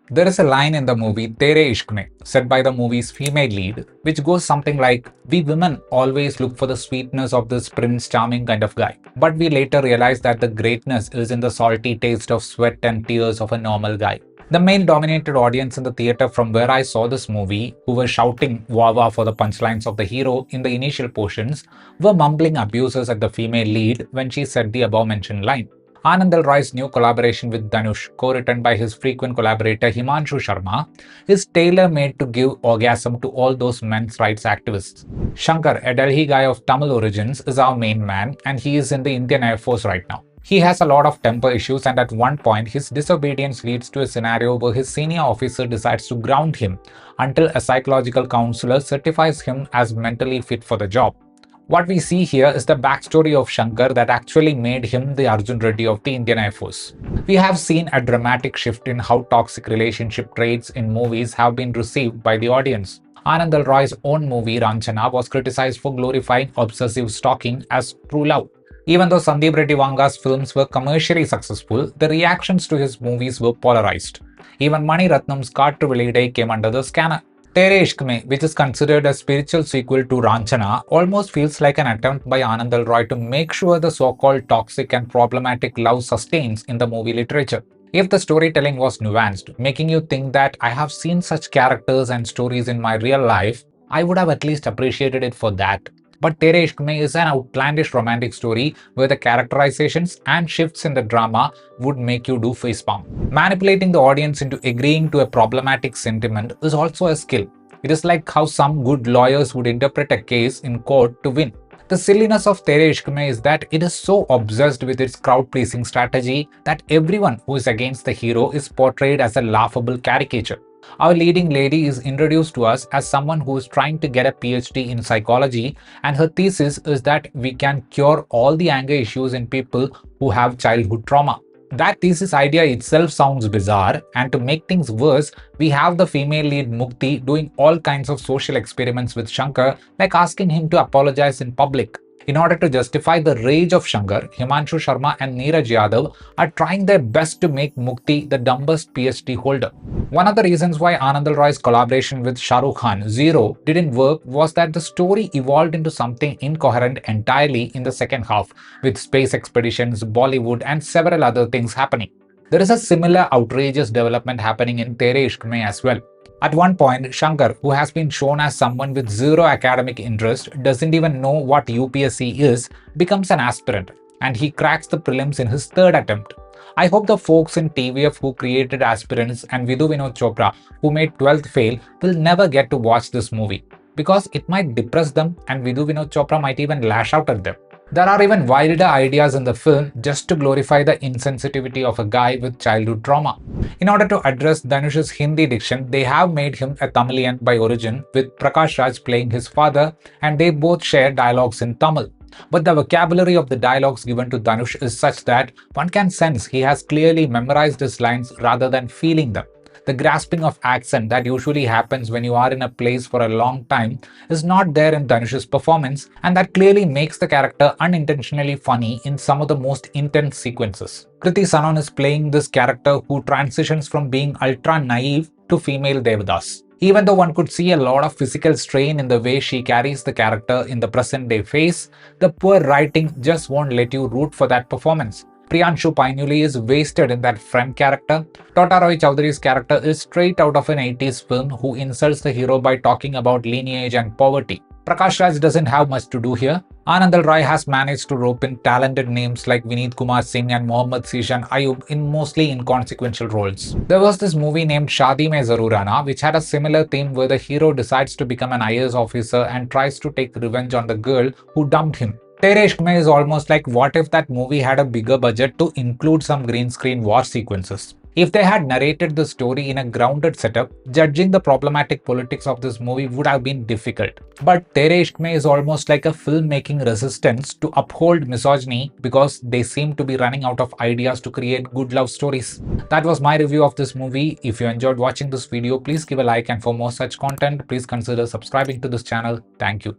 There is a line in the movie Tere Ishq Mein, said by the movie's female lead, which goes something like, "We women always look for the sweetness of this Prince Charming kind of guy, but we later realize that the greatness is in the salty taste of sweat and tears of a normal guy." The male dominated audience in the theater from where I saw this movie, who were shouting wah wah for the punchlines of the hero in the initial portions, were mumbling abuses at the female lead when she said the above mentioned line. Anand Roy's new collaboration with Dhanush, co-written by his frequent collaborator Himanshu Sharma, is tailor-made to give orgasm to all those men's rights activists. Shankar, a Delhi guy of Tamil origins, is our main man, and he is in the Indian Air Force right now. He has a lot of temper issues, and at one point his disobedience leads to a scenario where his senior officer decides to ground him until a psychological counselor certifies him as mentally fit for the job. What we see here is the backstory of Shankar that actually made him the Arjun Reddy of the Indian Air Force. We have seen a dramatic shift in how toxic relationship traits in movies have been received by the audience. Anand Roy's own movie Ranchana was criticized for glorifying obsessive stalking as true love. Even though Sandeep Reddy Vanga's films were commercially successful, the reactions to his movies were polarized. Even Mani Ratnam's Kaatru Veliyidai came under the scanner. Tere Ishq Mein, which is considered a spiritual sequel to Ranchana, almost feels like an attempt by Anand Roy to make sure the so-called toxic and problematic love sustains in the movie literature. If the storytelling was nuanced, making you think that I have seen such characters and stories in my real life, I would have at least appreciated it for that. But Tere Ishq Mein is an outlandish romantic story where the characterizations and shifts in the drama would make you do facepalm. Manipulating the audience into agreeing to a problematic sentiment is also a skill. It is like how some good lawyers would interpret a case in court to win. The silliness of Tere Ishq Mein is that it is so obsessed with its crowd-pleasing strategy that everyone who is against the hero is portrayed as a laughable caricature. Our leading lady is introduced to us as someone who is trying to get a PhD in psychology, and her thesis is that we can cure all the anger issues in people who have childhood trauma. That thesis idea itself sounds bizarre, and to make things worse, we have the female lead Mukti doing all kinds of social experiments with Shankar, like asking him to apologize in public. In order to justify the rage of Shankar, Himanshu Sharma and Neeraj Yadav are trying their best to make Mukti the dumbest PhD holder. One of the reasons why Anand Roy's collaboration with Shah Rukh Khan, Zero, didn't work was that the story evolved into something incoherent entirely in the second half, with space expeditions, Bollywood, and several other things happening. There is a similar outrageous development happening in Tere Ishq Mein as well. At one point, Shankar, who has been shown as someone with zero academic interest, doesn't even know what UPSC is, becomes an aspirant, and he cracks the prelims in his third attempt. I hope the folks in TVF who created Aspirants and Vidhu Vinod Chopra, who made 12th fail, will never get to watch this movie, because it might depress them and Vidhu Vinod Chopra might even lash out at them. There are even wilder ideas in the film just to glorify the insensitivity of a guy with childhood trauma. In order to address Dhanush's Hindi diction, they have made him a Tamilian by origin, with Prakash Raj playing his father, and they both share dialogues in Tamil. But the vocabulary of the dialogues given to Dhanush is such that one can sense he has clearly memorized his lines rather than feeling them. The grasping of accent that usually happens when you are in a place for a long time is not there in Dhanush's performance, and that clearly makes the character unintentionally funny in some of the most intense sequences. Kriti Sanon is playing this character who transitions from being ultra naive to female Devadas. Even though one could see a lot of physical strain in the way she carries the character in the present day phase, the poor writing just won't let you root for that performance. Priyanshu Painuli is wasted in that friend character. Tota Roy Chowdhury's character is straight out of an 80s film who insults the hero by talking about lineage and poverty. Prakash Raj doesn't have much to do here. Anand Roy has managed to rope in talented names like Vineet Kumar Singh and Mohammad Zishan Ayub in mostly inconsequential roles. There was this movie named Shaadi Mein Zarur Aana, which had a similar theme where the hero decides to become an IAS officer and tries to take revenge on the girl who dumped him. Tere Ishq Mein is almost like what if that movie had a bigger budget to include some green screen war sequences. If they had narrated the story in a grounded setup, judging the problematic politics of this movie would have been difficult. But Tere Ishq Mein is almost like a filmmaking resistance to uphold misogyny because they seem to be running out of ideas to create good love stories. That was my review of this movie. If you enjoyed watching this video, please give a like, and for more such content, please consider subscribing to this channel. Thank you.